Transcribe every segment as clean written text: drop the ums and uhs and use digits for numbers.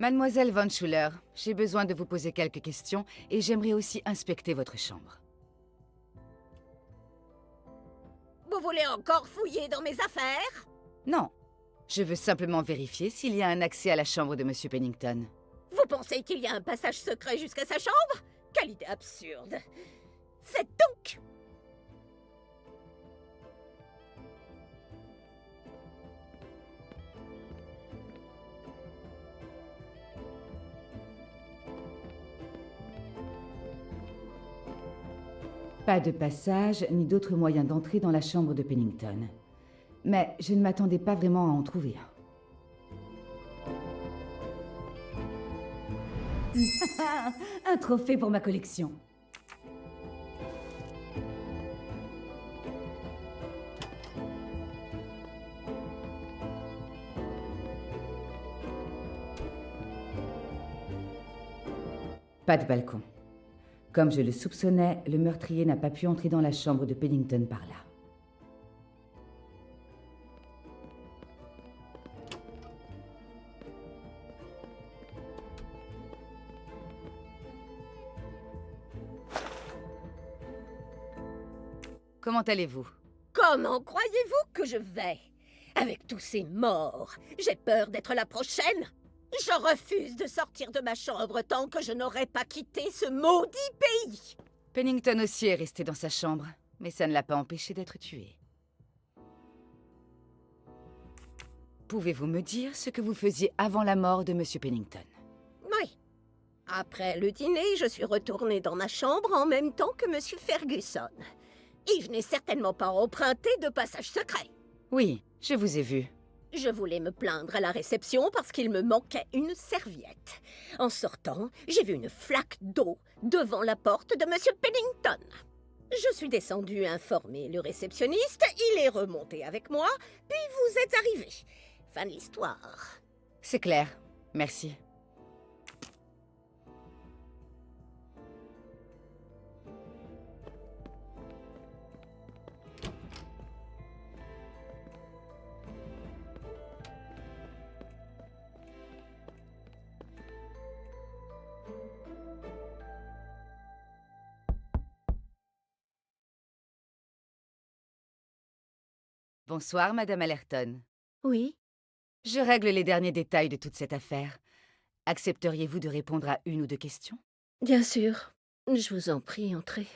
Mademoiselle Von Schuller, j'ai besoin de vous poser quelques questions et j'aimerais aussi inspecter votre chambre. Vous voulez encore fouiller dans mes affaires? Non, je veux simplement vérifier s'il y a un accès à la chambre de Monsieur Pennington. Vous pensez qu'il y a un passage secret jusqu'à sa chambre? Quelle idée absurde! Faites donc! Pas de passage ni d'autres moyens d'entrer dans la chambre de Pennington. Mais je ne m'attendais pas vraiment à en trouver un. Un trophée pour ma collection. Pas de balcon. Comme je le soupçonnais, le meurtrier n'a pas pu entrer dans la chambre de Pennington par là. Comment allez-vous? Comment croyez-vous que je vais? Avec tous ces morts, j'ai peur d'être la prochaine. Je refuse de sortir de ma chambre tant que je n'aurai pas quitté ce maudit pays. Pennington aussi est resté dans sa chambre, mais ça ne l'a pas empêché d'être tué. Pouvez-vous me dire ce que vous faisiez avant la mort de Monsieur Pennington? Oui. Après le dîner, je suis retournée dans ma chambre en même temps que Monsieur Ferguson. Et je n'ai certainement pas emprunté de passage secret. Oui, je vous ai vu. Je voulais me plaindre à la réception parce qu'il me manquait une serviette. En sortant, j'ai vu une flaque d'eau devant la porte de Monsieur Pennington. Je suis descendue informer le réceptionniste, il est remonté avec moi, puis vous êtes arrivé. Fin de l'histoire. C'est clair. Merci. Bonsoir, Madame Allerton. Oui? Je règle les derniers détails de toute cette affaire. Accepteriez-vous de répondre à une ou deux questions? Bien sûr. Je vous en prie, entrez.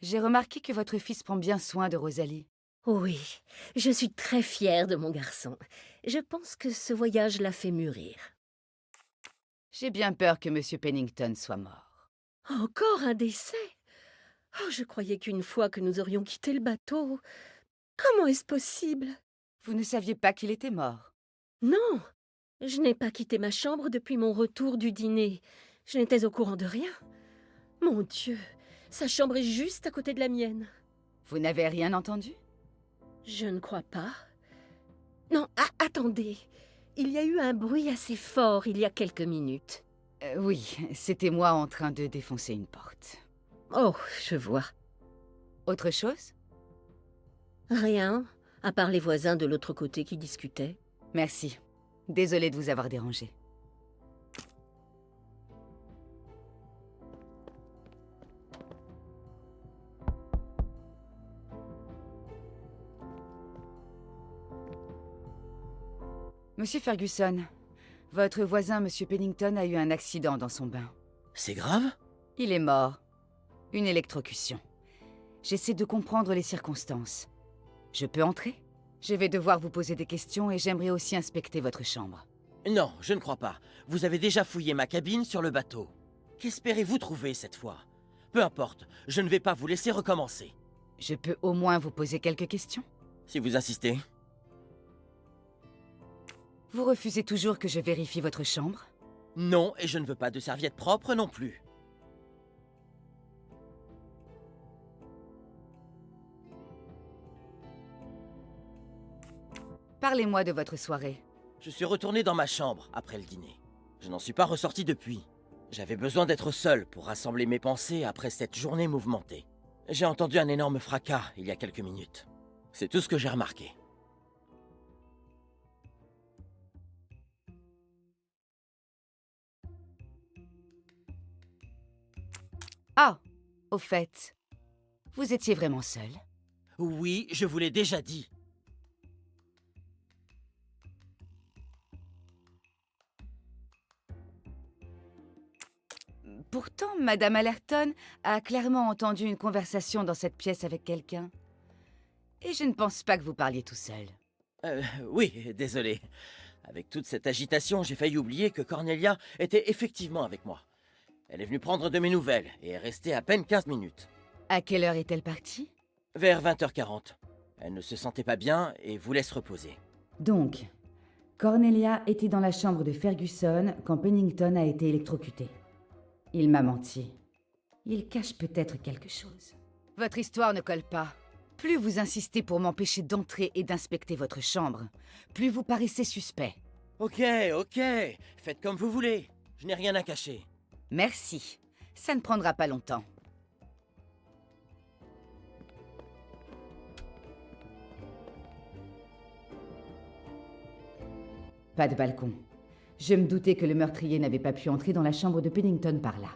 J'ai remarqué que votre fils prend bien soin de Rosalie. Oui, je suis très fière de mon garçon. Je pense que ce voyage l'a fait mûrir. J'ai bien peur que Monsieur Pennington soit mort. Encore un décès? Oh, je croyais qu'une fois que nous aurions quitté le bateau... Comment est-ce possible? Vous ne saviez pas qu'il était mort? Non, je n'ai pas quitté ma chambre depuis mon retour du dîner. Je n'étais au courant de rien. Mon Dieu, sa chambre est juste à côté de la mienne. Vous n'avez rien entendu? Je ne crois pas. Non, attendez. Il y a eu un bruit assez fort il y a quelques minutes. Oui, c'était moi en train de défoncer une porte. Oh, je vois. Autre chose? Rien, à part les voisins de l'autre côté qui discutaient. Merci. Désolée de vous avoir dérangé. Monsieur Ferguson, votre voisin, Monsieur Pennington, a eu un accident dans son bain. C'est grave? Il est mort. Une électrocution. J'essaie de comprendre les circonstances. Je peux entrer? Je vais devoir vous poser des questions et j'aimerais aussi inspecter votre chambre. Non, je ne crois pas. Vous avez déjà fouillé ma cabine sur le bateau. Qu'espérez-vous trouver cette fois? Peu importe, je ne vais pas vous laisser recommencer. Je peux au moins vous poser quelques questions? Si vous insistez. Vous refusez toujours que je vérifie votre chambre? Non, et je ne veux pas de serviette propre non plus. Parlez-moi de votre soirée. Je suis retourné dans ma chambre après le dîner. Je n'en suis pas ressorti depuis. J'avais besoin d'être seul pour rassembler mes pensées après cette journée mouvementée. J'ai entendu un énorme fracas il y a quelques minutes. C'est tout ce que j'ai remarqué. Ah, au fait, vous étiez vraiment seul? Oui, je vous l'ai déjà dit. Pourtant, Madame Allerton a clairement entendu une conversation dans cette pièce avec quelqu'un. Et je ne pense pas que vous parliez tout seul. Oui, désolé. Avec toute cette agitation, j'ai failli oublier que Cornelia était effectivement avec moi. Elle est venue prendre de mes nouvelles et est restée à peine 15 minutes. À quelle heure est-elle partie? Vers 20h40. Elle ne se sentait pas bien et voulait se reposer. Donc, Cornelia était dans la chambre de Ferguson quand Pennington a été électrocuté. Il m'a menti. Il cache peut-être quelque chose. Votre histoire ne colle pas. Plus vous insistez pour m'empêcher d'entrer et d'inspecter votre chambre, plus vous paraissez suspect. Ok, ok. Faites comme vous voulez. Je n'ai rien à cacher. Merci. Ça ne prendra pas longtemps. Pas de balcon. Je me doutais que le meurtrier n'avait pas pu entrer dans la chambre de Pennington par là.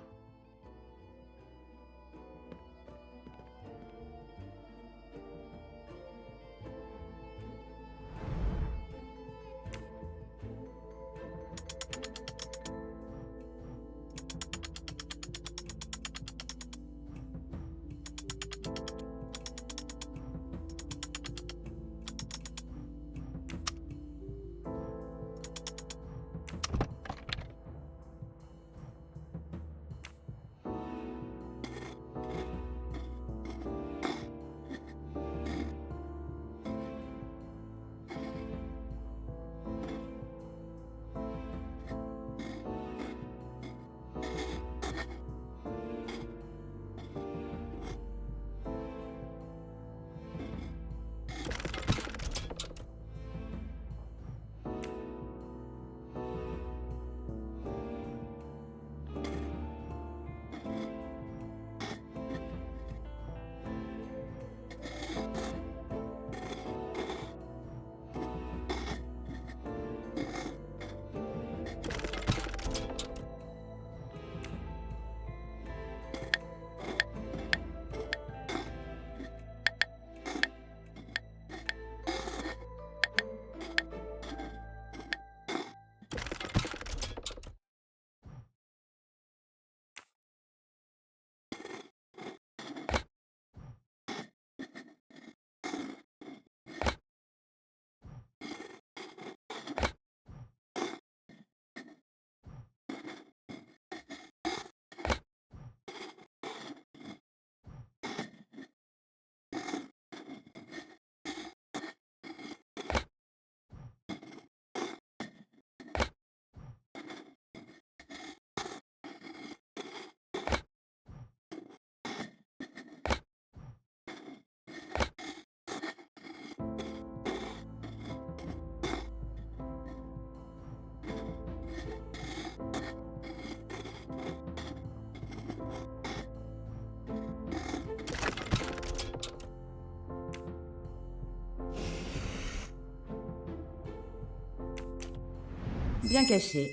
Bien caché,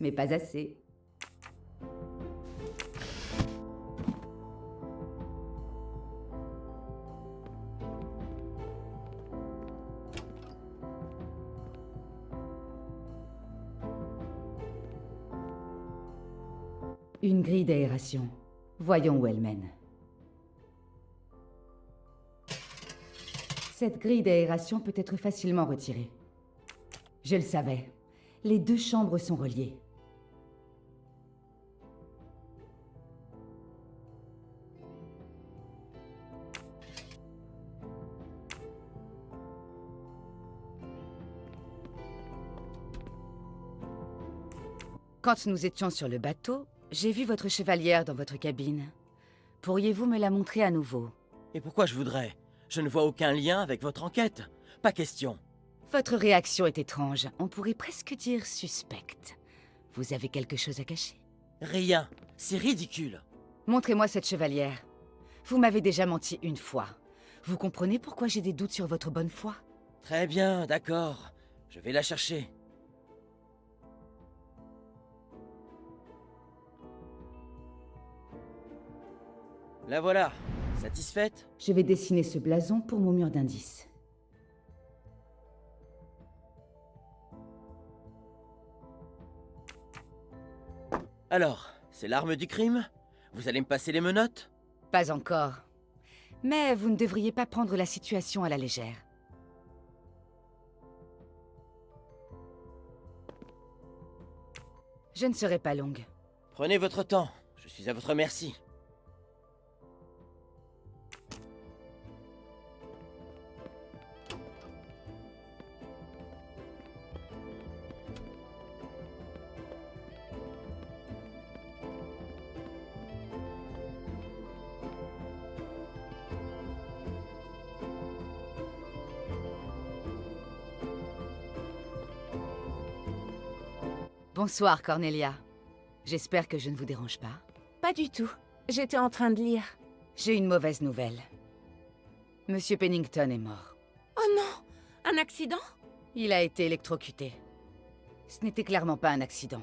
mais pas assez. Une grille d'aération. Voyons où elle mène. Cette grille d'aération peut être facilement retirée. Je le savais. Les deux chambres sont reliées. Quand nous étions sur le bateau, j'ai vu votre chevalière dans votre cabine. Pourriez-vous me la montrer à nouveau? Et pourquoi je voudrais? Je ne vois aucun lien avec votre enquête. Pas question. Votre réaction est étrange, on pourrait presque dire suspecte. Vous avez quelque chose à cacher? Rien. C'est ridicule. Montrez-moi cette chevalière. Vous m'avez déjà menti une fois. Vous comprenez pourquoi j'ai des doutes sur votre bonne foi? Très bien, d'accord. Je vais la chercher. La voilà. Satisfaite? Je vais dessiner ce blason pour mon mur d'indices. Alors, c'est l'arme du crime? Vous allez me passer les menottes? Pas encore. Mais vous ne devriez pas prendre la situation à la légère. Je ne serai pas longue. Prenez votre temps. Je suis à votre merci. Bonsoir, Cornelia. J'espère que je ne vous dérange pas. Pas du tout. J'étais en train de lire. J'ai une mauvaise nouvelle. Monsieur Pennington est mort. Oh non! Un accident? Il a été électrocuté. Ce n'était clairement pas un accident.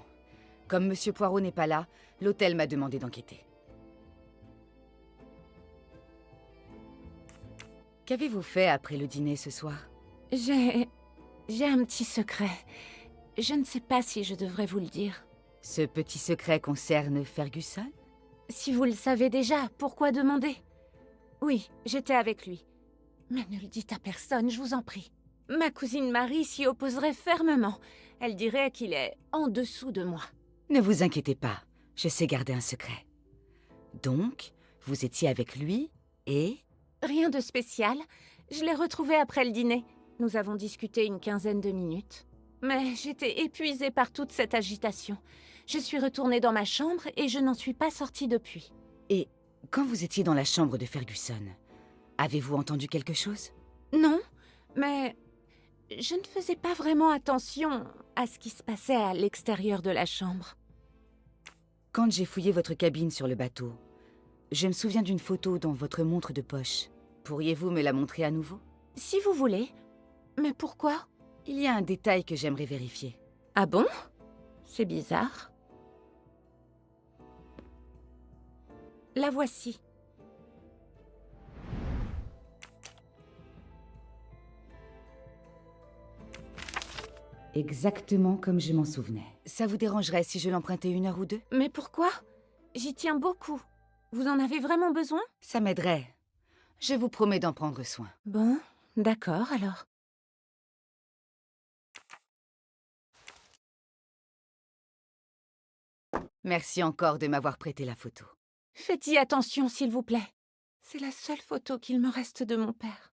Comme Monsieur Poirot n'est pas là, l'hôtel m'a demandé d'enquêter. Qu'avez-vous fait après le dîner ce soir? J'ai un petit secret. Je ne sais pas si je devrais vous le dire. Ce petit secret concerne Ferguson? Si vous le savez déjà, pourquoi demander? Oui, j'étais avec lui. Mais ne le dites à personne, je vous en prie. Ma cousine Marie s'y opposerait fermement. Elle dirait qu'il est en dessous de moi. Ne vous inquiétez pas, je sais garder un secret. Donc, vous étiez avec lui et... Rien de spécial. Je l'ai retrouvé après le dîner. Nous avons discuté une quinzaine de minutes. Mais j'étais épuisée par toute cette agitation. Je suis retournée dans ma chambre et je n'en suis pas sortie depuis. Et quand vous étiez dans la chambre de Ferguson, avez-vous entendu quelque chose? Non, mais je ne faisais pas vraiment attention à ce qui se passait à l'extérieur de la chambre. Quand j'ai fouillé votre cabine sur le bateau, je me souviens d'une photo dans votre montre de poche. Pourriez-vous me la montrer à nouveau? Si vous voulez. Mais pourquoi? Il y a un détail que j'aimerais vérifier. Ah bon? C'est bizarre. La voici. Exactement comme je m'en souvenais. Ça vous dérangerait si je l'empruntais 1 heure ou 2? Mais pourquoi? J'y tiens beaucoup. Vous en avez vraiment besoin? Ça m'aiderait. Je vous promets d'en prendre soin. Bon, d'accord alors. Merci encore de m'avoir prêté la photo. Faites-y attention, s'il vous plaît. C'est la seule photo qu'il me reste de mon père.